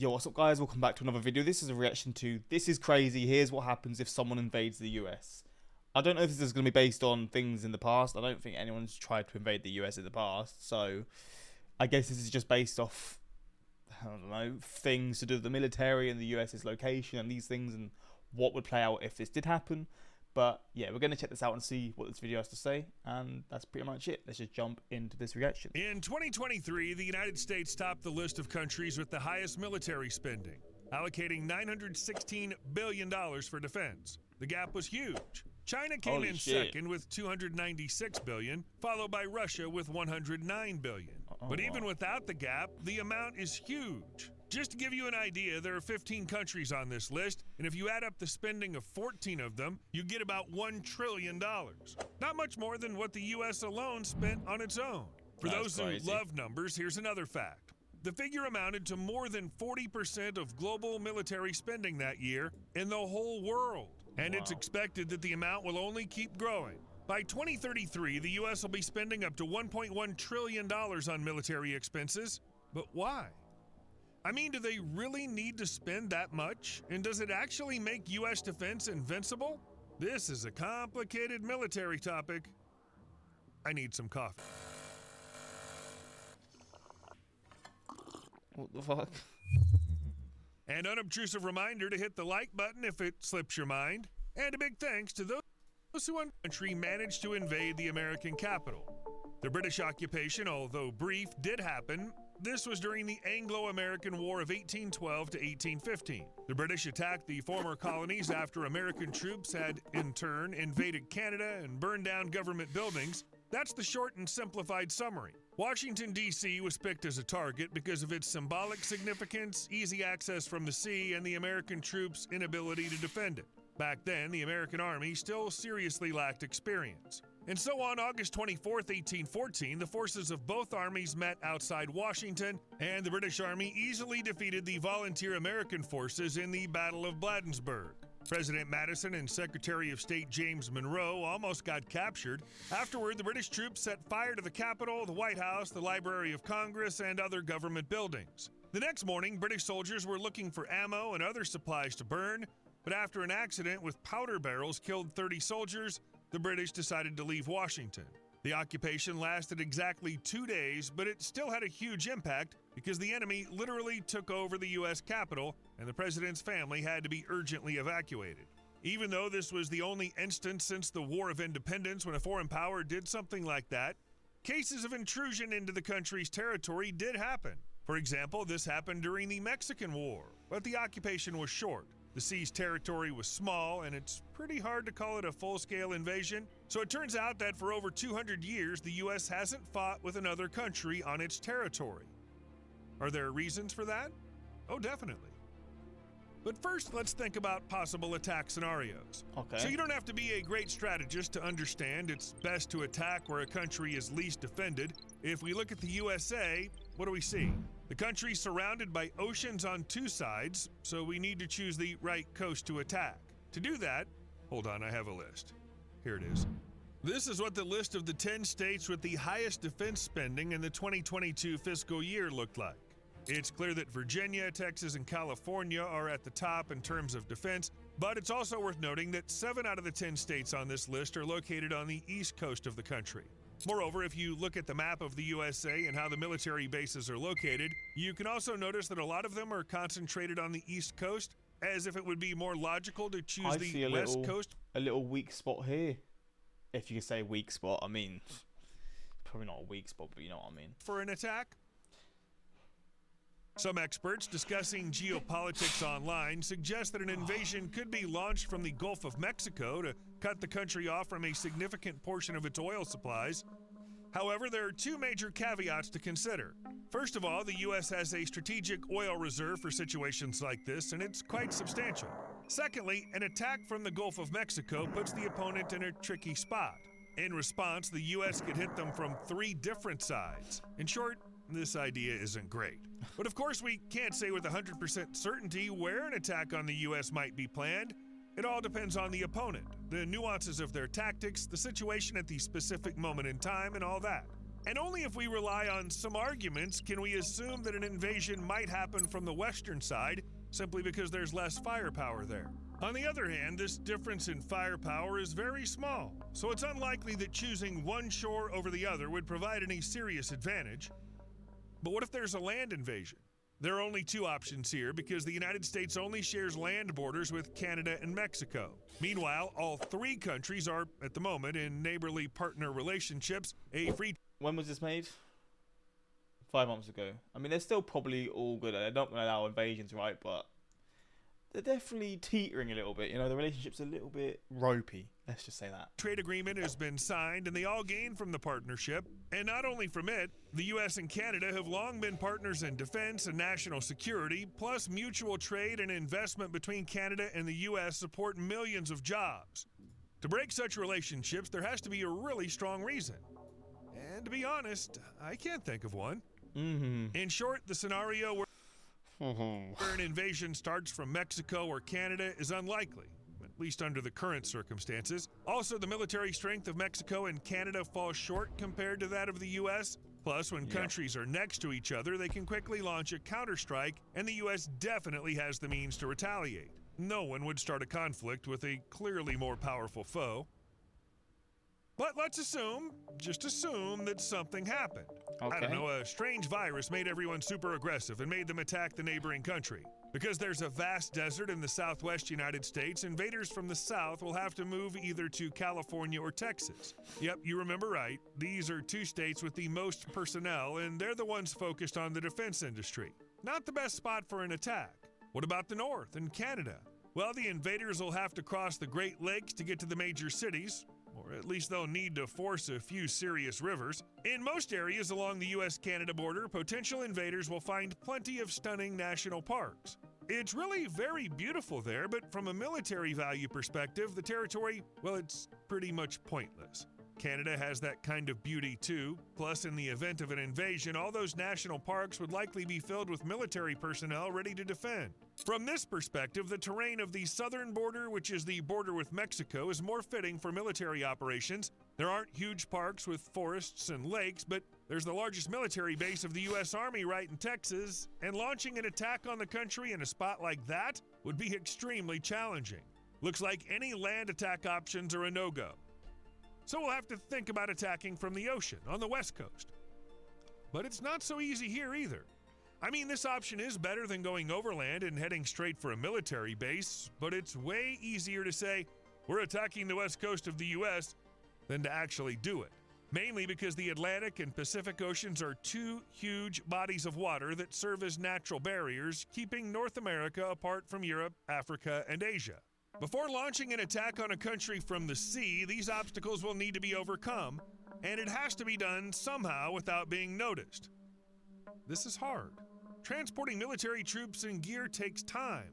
Yo, what's up guys? Welcome back to another video. This is a reaction to This Is Crazy. Here's what happens if someone invades the US. I don't know if this is going to be based on things in the past. I don't think anyone's tried to invade the US in the past. So I guess this is just based off, I don't know, things to do with the military and the US's location and these things and what would play out if this did happen. But yeah, we're going to check this out and see what this video has to say. And that's pretty much it. Let's just jump into this reaction. In 2023, the United States topped the list of countries with the highest military spending, allocating $916 billion for defense. The gap was huge. China came in second with $296 billion, followed by Russia with $109 billion. But even without the gap, the amount is huge. Just to give you an idea, there are 15 countries on this list, and if you add up the spending of 14 of them, you get about $1 trillion. Not much more than what the U.S. alone spent on its own. For those who love numbers, here's another fact. The figure amounted to more than 40% of global military spending that year in the whole world. And it's expected that the amount will only keep growing. By 2033, the U.S. will be spending up to $1.1 trillion on military expenses. But why? I mean, do they really need to spend that much? And does it actually make U.S. defense invincible? This is a complicated military topic. I need some coffee. What the fuck? An unobtrusive reminder to hit the like button if it slips your mind. And a big thanks to those who in the country managed to invade the American capital. The British occupation, although brief, did happen. This was during the Anglo-American War of 1812 to 1815. The British attacked the former colonies after American troops had, in turn, invaded Canada and burned down government buildings. That's the short and simplified summary. Washington, D.C. was picked as a target because of its symbolic significance, easy access from the sea, and the American troops' inability to defend it. Back then, the American Army still seriously lacked experience. And so on August 24, 1814, the forces of both armies met outside Washington, and the British Army easily defeated the volunteer American forces in the Battle of Bladensburg. President Madison and Secretary of State James Monroe almost got captured. Afterward, the British troops set fire to the Capitol, the White House, the Library of Congress, and other government buildings. The next morning, British soldiers were looking for ammo and other supplies to burn, but after an accident with powder barrels killed 30 soldiers, the British decided to leave Washington. The occupation lasted exactly 2 days, but it still had a huge impact because the enemy literally took over the U.S. Capitol and the president's family had to be urgently evacuated. Even though this was the only instance since the War of Independence when a foreign power did something like that, cases of intrusion into the country's territory did happen. For example, this happened during the Mexican War, but the occupation was short. The sea's territory was small, and it's pretty hard to call it a full-scale invasion. So it turns out that for over 200 years, the U.S. hasn't fought with another country on its territory. Are there reasons for that? Oh, definitely. But first, let's think about possible attack scenarios. Okay. So you don't have to be a great strategist to understand it's best to attack where a country is least defended. If we look at the USA, what do we see? The country's surrounded by oceans on two sides, so we need to choose the right coast to attack. To do that, hold on, I have a list. Here it is. This is what the list of the 10 states with the highest defense spending in the 2022 fiscal year looked like. It's clear that Virginia, Texas, and California are at the top in terms of defense, but it's also worth noting that 7 out of the 10 states on this list are located on the east coast of the country. Moreover, if you look at the map of the USA and how the military bases are located, you can also notice that a lot of them are concentrated on the East Coast, as if it would be more logical to choose the West Coast. A little weak spot here. If you can say weak spot, I mean, probably not a weak spot, but you know what I mean. For an attack? Some experts discussing geopolitics online suggest that an invasion could be launched from the Gulf of Mexico to cut the country off from a significant portion of its oil supplies. However, there are 2 major caveats to consider. First of all, the U.S. has a strategic oil reserve for situations like this, and it's quite substantial. Secondly, an attack from the Gulf of Mexico puts the opponent in a tricky spot. In response, the U.S. could hit them from 3 different sides. In short, this idea isn't great. But of course, we can't say with 100% certainty where an attack on the U.S. might be planned. It all depends on the opponent, the nuances of their tactics, the situation at the specific moment in time, and all that. And only if we rely on some arguments can we assume that an invasion might happen from the western side, simply because there's less firepower there. On the other hand, this difference in firepower is very small, so it's unlikely that choosing one shore over the other would provide any serious advantage. But what if there's a land invasion? There are only two options here because the United States only shares land borders with Canada and Mexico. Meanwhile, all three countries are, at the moment, in neighborly partner relationships, a free... When was this made? 5 months ago. I mean, they're still probably all good. They're not going to allow invasions, right? But they're definitely teetering a little bit. You know, the relationship's a little bit ropey. Let's just say that. Trade agreement has been signed, and they all gain from the partnership. And not only from it, the U.S. and Canada have long been partners in defense and national security, plus mutual trade and investment between Canada and the U.S. support millions of jobs. To break such relationships, there has to be a really strong reason. And to be honest, I can't think of one. In short, the scenario where an invasion starts from Mexico or Canada is unlikely, at least under the current circumstances. Also, the military strength of Mexico and Canada falls short compared to that of the U.S. Plus, when countries are next to each other, they can quickly launch a counterstrike, and the U.S. definitely has the means to retaliate. No one would start a conflict with a clearly more powerful foe. But let's assume, just assume, that something happened. Okay. I don't know, a strange virus made everyone super aggressive and made them attack the neighboring country. Because there's a vast desert in the southwest United States, invaders from the south will have to move either to California or Texas. Yep, you remember right. These are two states with the most personnel, and they're the ones focused on the defense industry. Not the best spot for an attack. What about the north and Canada? Well, the invaders will have to cross the Great Lakes to get to the major cities, or at least they'll need to force a few serious rivers. In most areas along the U.S.-Canada border, potential invaders will find plenty of stunning national parks. It's really very beautiful there, but from a military value perspective, the territory, well, it's pretty much pointless. Canada has that kind of beauty too. Plus, in the event of an invasion, all those national parks would likely be filled with military personnel ready to defend. From this perspective, the terrain of the southern border, which is the border with Mexico, is more fitting for military operations. There aren't huge parks with forests and lakes, but there's the largest military base of the U.S. Army right in Texas, and launching an attack on the country in a spot like that would be extremely challenging. Looks like any land attack options are a no-go. So we'll have to think about attacking from the ocean on the west coast. But it's not so easy here either. I mean, this option is better than going overland and heading straight for a military base, but it's way easier to say, we're attacking the west coast of the U.S., than to actually do it. Mainly because the Atlantic and Pacific Oceans are two huge bodies of water that serve as natural barriers, keeping North America apart from Europe, Africa, and Asia. Before launching an attack on a country from the sea, these obstacles will need to be overcome, and it has to be done somehow without being noticed. This is hard. Transporting military troops and gear takes time,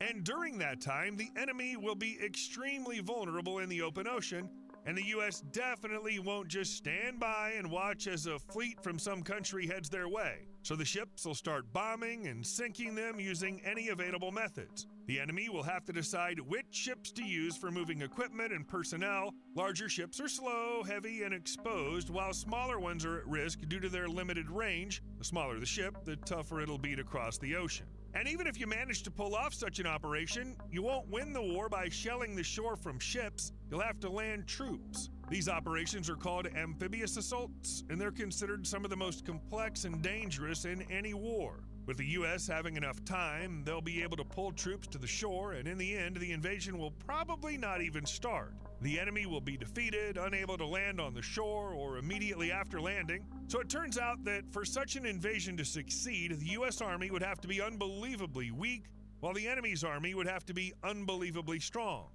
and during that time, the enemy will be extremely vulnerable in the open ocean, and the U.S. definitely won't just stand by and watch as a fleet from some country heads their way. So the ships will start bombing and sinking them using any available methods. The enemy will have to decide which ships to use for moving equipment and personnel. Larger ships are slow, heavy, and exposed, while smaller ones are at risk due to their limited range. The smaller the ship, the tougher it'll be to cross the ocean. And even if you manage to pull off such an operation, you won't win the war by shelling the shore from ships. You'll have to land troops. These operations are called amphibious assaults, and they're considered some of the most complex and dangerous in any war. With the U.S. having enough time, they'll be able to pull troops to the shore, and in the end, the invasion will probably not even start. The enemy will be defeated, unable to land on the shore or immediately after landing. So it turns out that for such an invasion to succeed, the U.S. Army would have to be unbelievably weak, while the enemy's army would have to be unbelievably strong.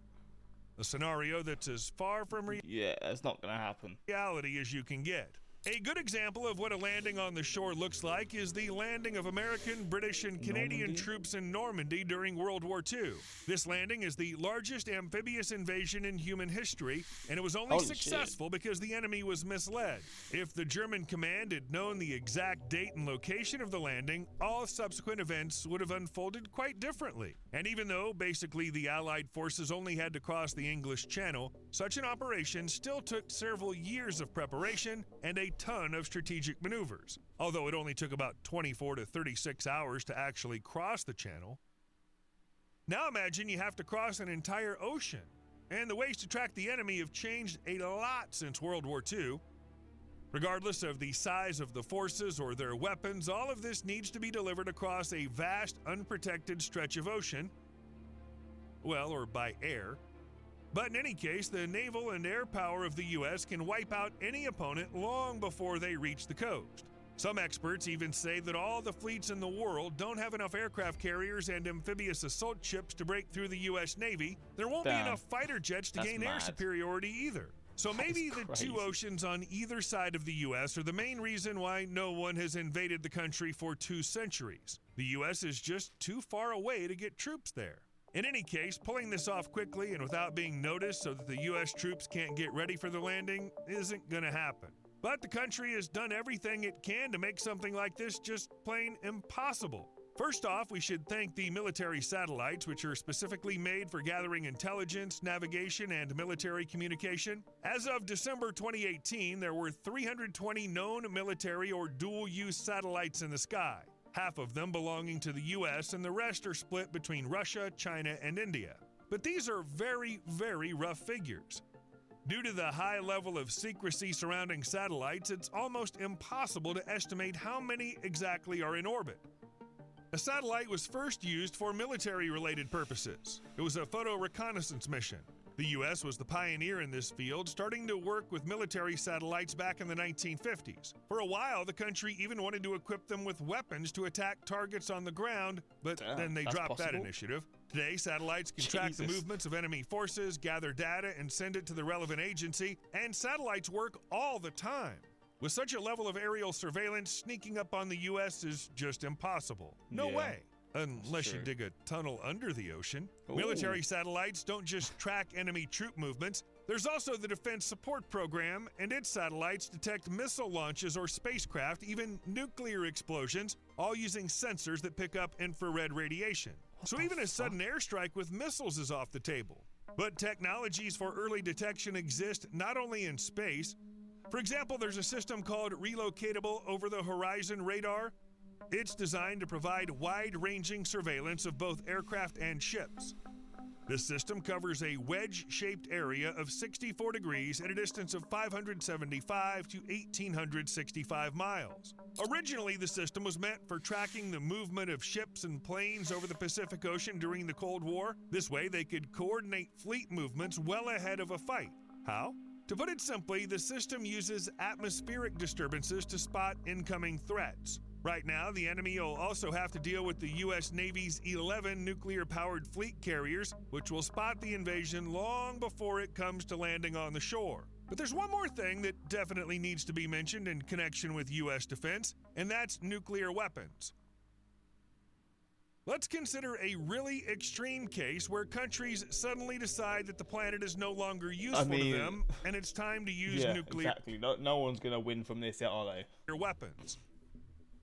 A scenario that's as far from Yeah, it's not going to happen. reality as you can get. A good example of what a landing on the shore looks like is the landing of American, British, and Canadian troops in Normandy during World War II. This landing is the largest amphibious invasion in human history, and it was only successful because the enemy was misled. If the German command had known the exact date and location of the landing, all subsequent events would have unfolded quite differently. And even though basically the Allied forces only had to cross the English Channel, such an operation still took several years of preparation and a a ton of strategic maneuvers, although it only took about 24 to 36 hours to actually cross the channel. Now imagine you have to cross an entire ocean, and the ways to track the enemy have changed a lot since World War II. Regardless of the size of the forces or their weapons, all of this needs to be delivered across a vast, unprotected stretch of ocean. Well, or by air. But in any case, the naval and air power of the U.S. can wipe out any opponent long before they reach the coast. Some experts even say that all the fleets in the world don't have enough aircraft carriers and amphibious assault ships to break through the U.S. Navy. There won't be enough fighter jets to gain air superiority either. So maybe the two oceans on either side of the U.S. are the main reason why no one has invaded the country for 2 centuries. The U.S. is just too far away to get troops there. In any case, pulling this off quickly and without being noticed so that the U.S. troops can't get ready for the landing isn't going to happen. But the country has done everything it can to make something like this just plain impossible. First off, we should thank the military satellites, which are specifically made for gathering intelligence, navigation, and military communication. As of December 2018, there were 320 known military or dual-use satellites in the sky, half of them belonging to the U.S., and the rest are split between Russia, China, and India. But these are very, very rough figures. Due to the high level of secrecy surrounding satellites, it's almost impossible to estimate how many exactly are in orbit. A satellite was first used for military-related purposes. It was a photo reconnaissance mission. The U.S. was the pioneer in this field, starting to work with military satellites back in the 1950s. For a while, the country even wanted to equip them with weapons to attack targets on the ground, but then they dropped that initiative. Today, satellites can track the movements of enemy forces, gather data, and send it to the relevant agency, and satellites work all the time. With such a level of aerial surveillance, sneaking up on the U.S. is just impossible. No way. Unless you dig a tunnel under the ocean. Ooh. Military satellites don't just track enemy troop movements. There's also the Defense Support Program, and its satellites detect missile launches or spacecraft, even nuclear explosions, all using sensors that pick up infrared radiation. So even a sudden airstrike with missiles is off the table. But technologies for early detection exist not only in space. For example, there's a system called Relocatable Over-the-Horizon Radar. It's designed to provide wide-ranging surveillance of both aircraft and ships. This system covers a wedge-shaped area of 64 degrees at a distance of 575 to 1,865 miles. Originally, the system was meant for tracking the movement of ships and planes over the Pacific Ocean during the Cold War. This way, they could coordinate fleet movements well ahead of a fight. How? To put it simply, the system uses atmospheric disturbances to spot incoming threats. Right now, the enemy will also have to deal with the U.S. Navy's 11 nuclear-powered fleet carriers, which will spot the invasion long before it comes to landing on the shore. But there's one more thing that definitely needs to be mentioned in connection with U.S. defense, and that's nuclear weapons. Let's consider a really extreme case where countries suddenly decide that the planet is no longer useful to them, and it's time to use nuclear exactly. No one's going to win from this yet, are they? Weapons.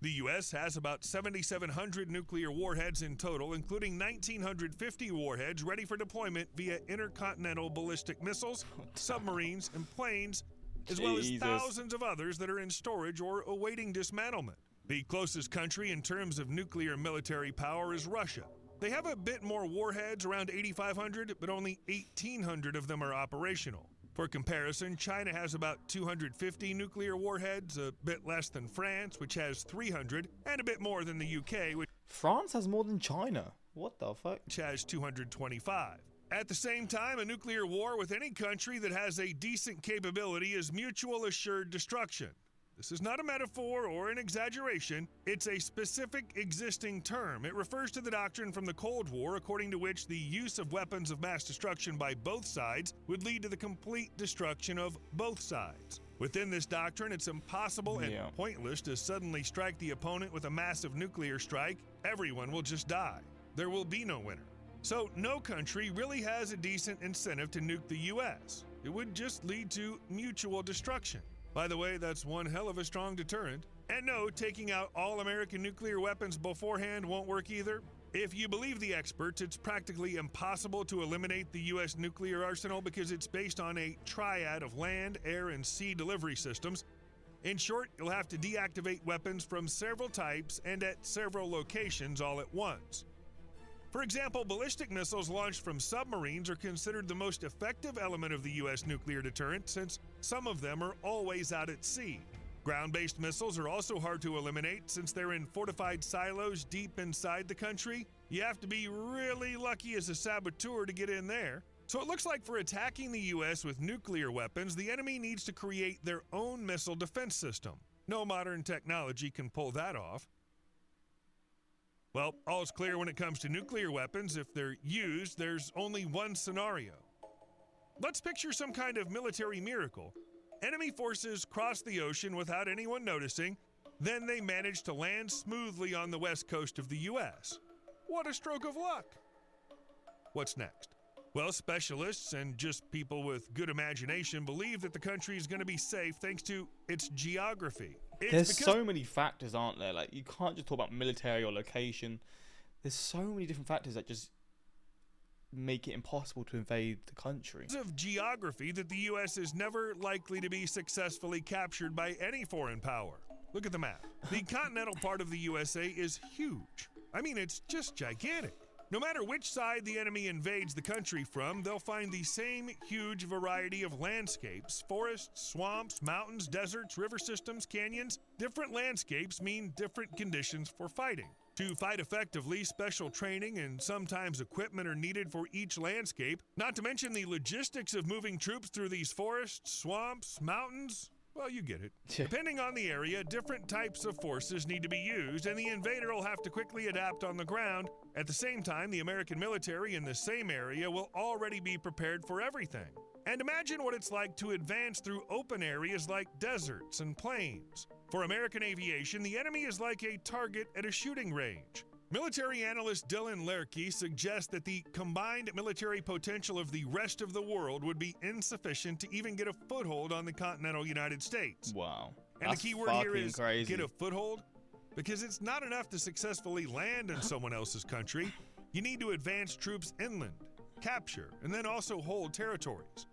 The U.S. has about 7,700 nuclear warheads in total, including 1,950 warheads ready for deployment via intercontinental ballistic missiles, submarines, and planes, as well as thousands of others that are in storage or awaiting dismantlement. The closest country in terms of nuclear military power is Russia. They have a bit more warheads, around 8,500, but only 1,800 of them are operational. For comparison, China has about 250 nuclear warheads, a bit less than France, which has 300, and a bit more than the UK, which France has more than China. What the fuck? Has 225. At the same time, a nuclear war with any country that has a decent capability is mutual assured destruction. This is not a metaphor or an exaggeration. It's a specific existing term. It refers to the doctrine from the Cold War, according to which the use of weapons of mass destruction by both sides would lead to the complete destruction of both sides. Within this doctrine, it's impossible and pointless to suddenly strike the opponent with a massive nuclear strike. Everyone will just die. There will be no winner. So no country really has a decent incentive to nuke the U.S. It would just lead to mutual destruction. By the way, that's one hell of a strong deterrent. And no, taking out all American nuclear weapons beforehand won't work either. If you believe the experts, it's practically impossible to eliminate the U.S. nuclear arsenal because it's based on a triad of land, air, and sea delivery systems. In short, you'll have to deactivate weapons from several types and at several locations all at once. For example, ballistic missiles launched from submarines are considered the most effective element of the U.S. nuclear deterrent since some of them are always out at sea. Ground-based missiles are also hard to eliminate since they're in fortified silos deep inside the country. You have to be really lucky as a saboteur to get in there. So it looks like for attacking the U.S. with nuclear weapons, the enemy needs to create their own missile defense system. No modern technology can pull that off. Well, all's clear when it comes to nuclear weapons. If they're used, there's only one scenario. Let's picture some kind of military miracle. Enemy forces cross the ocean without anyone noticing, then they manage to land smoothly on the west coast of the U.S. What a stroke of luck! What's next? Well, specialists and just people with good imagination believe that the country is going to be safe thanks to its geography. There's so many factors, aren't there? Like, you can't just talk about military or location. There's so many different factors that just make it impossible to invade the country. Because of geography that the U.S. is never likely to be successfully captured by any foreign power. Look at the map. The continental part of the USA is huge. I mean, it's just gigantic. No matter which side the enemy invades the country from, they'll find the same huge variety of landscapes: forests, swamps, mountains, deserts, river systems, canyons. Different landscapes mean different conditions for fighting. To fight effectively, special training and sometimes equipment are needed for each landscape, not to mention the logistics of moving troops through these forests, swamps, mountains. Well, you get it. Depending on the area, different types of forces need to be used, and the invader will have to quickly adapt on the ground. At the same time, the American military in the same area will already be prepared for everything. And imagine what it's like to advance through open areas like deserts and plains. For American aviation, the enemy is like a target at a shooting range. Military analyst Dylan Lerke suggests that the combined military potential of the rest of the world would be insufficient to even get a foothold on the continental United States. Wow. And That's the key word here is crazy. Get a foothold, because it's not enough to successfully land in someone else's country. You need to advance troops inland, capture, and then also hold territories.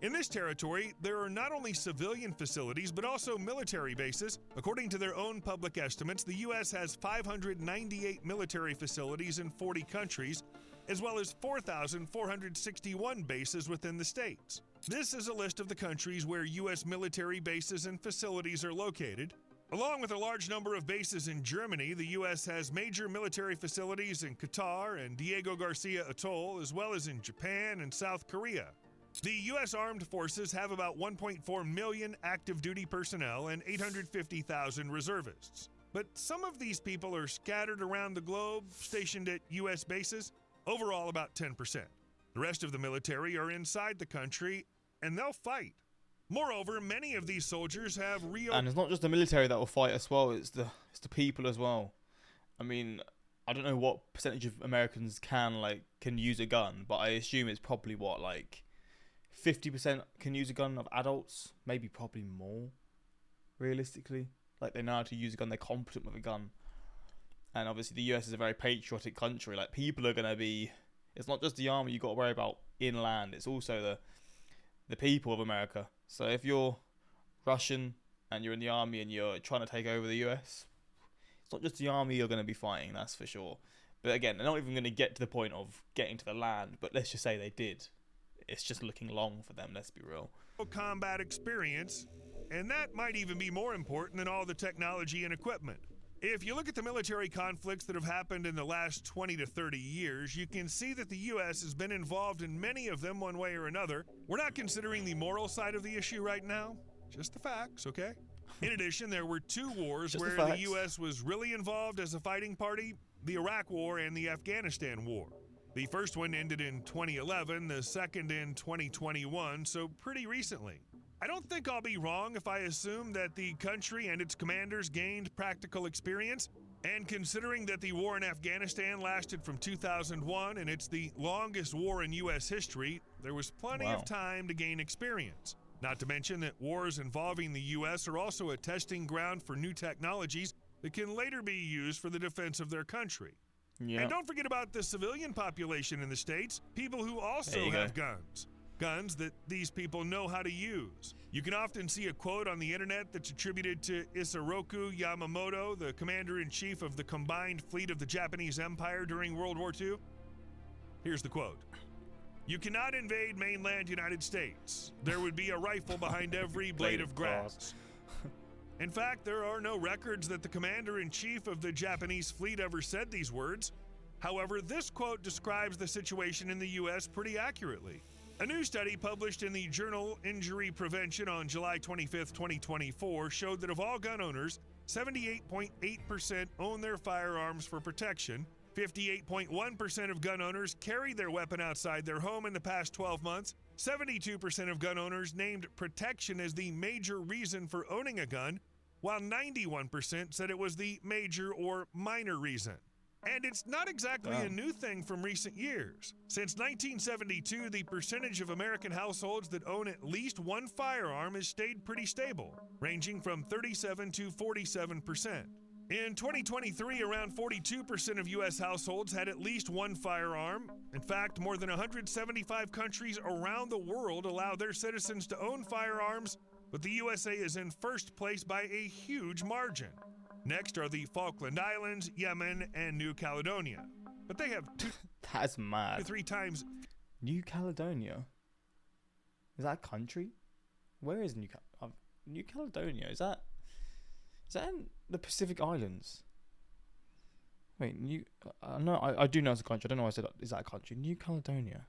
In this territory, there are not only civilian facilities, but also military bases. According to their own public estimates, the U.S. has 598 military facilities in 40 countries, as well as 4,461 bases within the states. This is a list of the countries where U.S. military bases and facilities are located. Along with a large number of bases in Germany, the U.S. has major military facilities in Qatar and Diego Garcia Atoll, as well as in Japan and South Korea. The U.S. Armed Forces have about 1.4 million active duty personnel and 850,000 reservists. But some of these people are scattered around the globe, stationed at U.S. bases, overall about 10%. The rest of the military are inside the country, and they'll fight. Moreover, many of these soldiers have real... And it's not just the military that will fight as well, it's the people as well. I mean, I don't know what percentage of Americans can use a gun, but I assume it's probably 50% can use a gun of adults, maybe probably more, realistically. Like, they know how to use a gun, they're competent with a gun. And obviously the US is a very patriotic country. Like, people are going to be... It's not just the army you got to worry about inland, it's also the people of America. So if you're Russian and you're in the army and you're trying to take over the US, it's not just the army you're going to be fighting, that's for sure. But again, they're not even going to get to the point of getting to the land, but let's just say they did. It's just looking long for them, let's be real. Combat experience, and that might even be more important than all the technology and equipment. If you look at the military conflicts that have happened in the last 20 to 30 years, you can see that the U.S. has been involved in many of them one way or another. We're not considering the moral side of the issue right now, just the facts, okay? In addition, there were two wars where the U.S. was really involved as a fighting party: the Iraq War and the Afghanistan War. The first one ended in 2011, the second in 2021, so pretty recently. I don't think I'll be wrong if I assume that the country and its commanders gained practical experience. And considering that the war in Afghanistan lasted from 2001 and it's the longest war in U.S. history, there was plenty of time to gain experience. Not to mention that wars involving the U.S. are also a testing ground for new technologies that can later be used for the defense of their country. Yeah. And don't forget about the civilian population in the States, people who also have guns. guns that these people know how to use. You can often see a quote on the internet that's attributed to Isoroku Yamamoto, the commander-in-chief of the combined fleet of the Japanese Empire during World War II. Here's the quote. "You cannot invade mainland United States. There would be a rifle behind every blade of grass." In fact, there are no records that the commander-in-chief of the Japanese fleet ever said these words. However, this quote describes the situation in the U.S. pretty accurately. A new study published in the journal Injury Prevention on July 25, 2024, showed that of all gun owners, 78.8% own their firearms for protection, 58.1% of gun owners carried their weapon outside their home in the past 12 months, 72% of gun owners named protection as the major reason for owning a gun, while 91% said it was the major or minor reason. And it's not exactly a new thing from recent years. Since 1972, the percentage of American households that own at least one firearm has stayed pretty stable, ranging from 37 to 47%. In 2023, around 42% of U.S. households had at least one firearm. In fact, more than 175 countries around the world allow their citizens to own firearms, but the USA is in first place by a huge margin. Next are the Falkland Islands, Yemen, and New Caledonia. But they have That's mad. 3 times. New Caledonia? Is that a country? Where is New Caledonia? Is that in the Pacific Islands? Wait, no, I do know it's a country. I don't know why I said that. Is that a country? New Caledonia.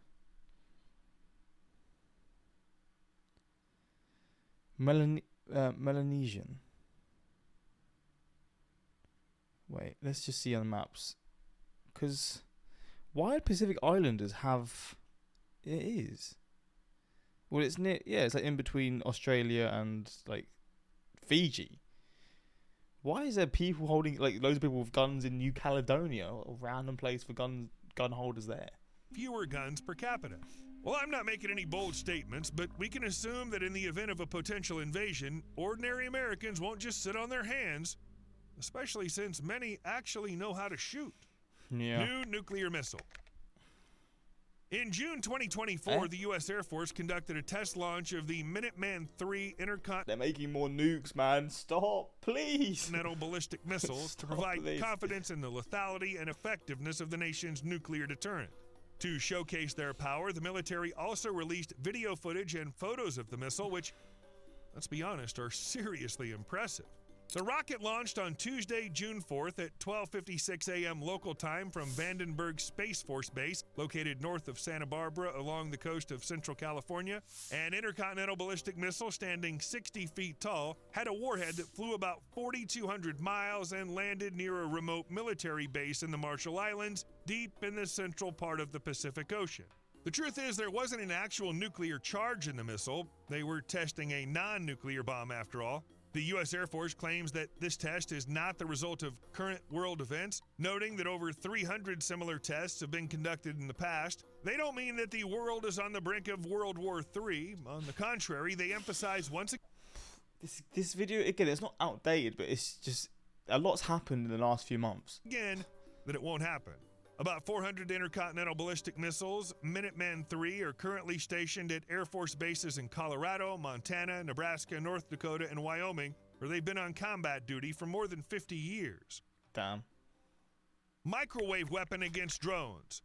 Melanesian. Wait, let's just see on the maps. Because why do Pacific Islanders have... It is. Well, it's near... Yeah, it's like in between Australia and, like, Fiji. Why is there people holding... Like, loads of people with guns in New Caledonia? A random place for gun holders there. Fewer guns per capita. Well, I'm not making any bold statements, but we can assume that in the event of a potential invasion, ordinary Americans won't just sit on their hands, especially since many actually know how to shoot. Yeah. New nuclear missile. In June 2024, the U.S. Air Force conducted a test launch of the Minuteman III They're making more nukes, man. Stop, please. Intercontinental ballistic missiles to provide confidence in the lethality and effectiveness of the nation's nuclear deterrent. To showcase their power, the military also released video footage and photos of the missile, which, let's be honest, are seriously impressive. The rocket launched on Tuesday, June 4th at 12:56 a.m. local time from Vandenberg Space Force Base, located north of Santa Barbara along the coast of Central California. An intercontinental ballistic missile standing 60 feet tall had a warhead that flew about 4,200 miles and landed near a remote military base in the Marshall Islands, deep in the central part of the Pacific Ocean. The truth is, there wasn't an actual nuclear charge in the missile. They were testing a non-nuclear bomb after all. The U.S. Air Force claims that this test is not the result of current world events, noting that over 300 similar tests have been conducted in the past. They don't mean that the world is on the brink of World War III. On the contrary, they emphasize once again... This video, again, it's not outdated, but it's just... A lot's happened in the last few months. Again, that it won't happen. About 400 intercontinental ballistic missiles, Minuteman III, are currently stationed at Air Force bases in Colorado, Montana, Nebraska, North Dakota, and Wyoming, where they've been on combat duty for more than 50 years. Damn. Microwave weapon against drones.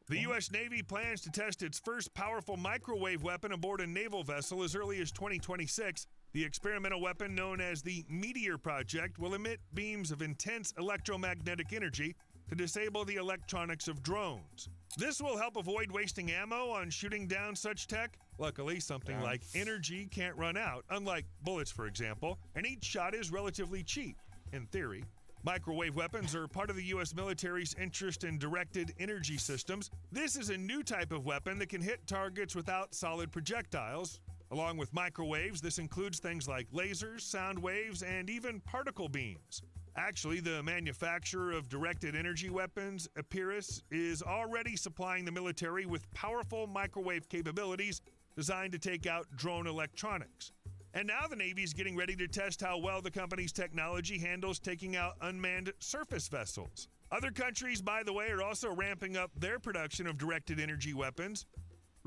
The U.S. Navy plans to test its first powerful microwave weapon aboard a naval vessel as early as 2026. The experimental weapon, known as the Meteor Project, will emit beams of intense electromagnetic energy to disable the electronics of drones. This will help avoid wasting ammo on shooting down such tech. Luckily, something like energy can't run out, unlike bullets, for example, and each shot is relatively cheap, in theory. Microwave weapons are part of the U.S. military's interest in directed energy systems. This is a new type of weapon that can hit targets without solid projectiles. Along with microwaves, this includes things like lasers, sound waves, and even particle beams. Actually, the manufacturer of directed energy weapons, Epirus, is already supplying the military with powerful microwave capabilities designed to take out drone electronics. And now the Navy is getting ready to test how well the company's technology handles taking out unmanned surface vessels. Other countries, by the way, are also ramping up their production of directed energy weapons.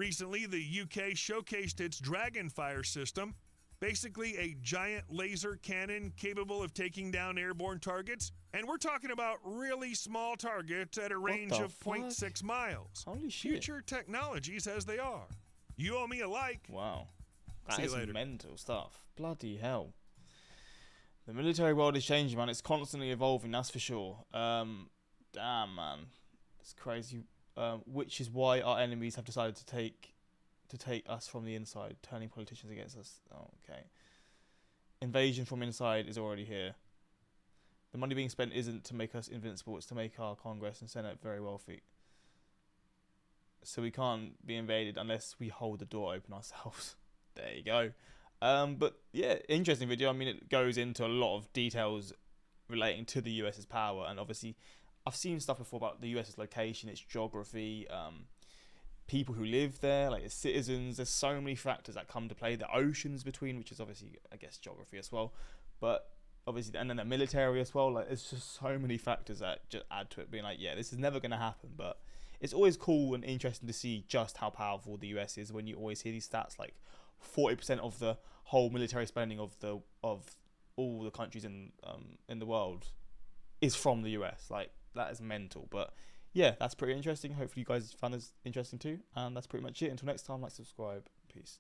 Recently, the UK showcased its Dragonfire system, basically a giant laser cannon capable of taking down airborne targets. And we're talking about really small targets at a range the of 0.6 miles. Holy shit. Future technologies as they are. You owe me a like. Wow. That See you is later. mental stuff. Bloody hell. The military world is changing, man. It's constantly evolving, that's for sure. Damn, man. It's crazy. Which is why our enemies have decided to take us from the inside, turning politicians against us. Oh, okay. Invasion from inside is already here. The money being spent isn't to make us invincible, it's to make our Congress and Senate very wealthy. So we can't be invaded unless we hold the door open ourselves. There you go. But yeah, interesting video. I mean, it goes into a lot of details relating to the US's power, and obviously I've seen stuff before about the US's location, its geography, people who live there, like its citizens. There's so many factors that come to play. The oceans between, which is obviously, I guess, geography as well, but obviously, and then the military as well. Like, there's just so many factors that just add to it being like, yeah, this is never going to happen. But it's always cool and interesting to see just how powerful the US is when you always hear these stats, like 40% of the whole military spending of all the countries in the world is from the US. Like, that is mental. But yeah, that's pretty interesting. Hopefully you guys found this interesting too. And that's pretty much it. Until next time, like, subscribe. Peace.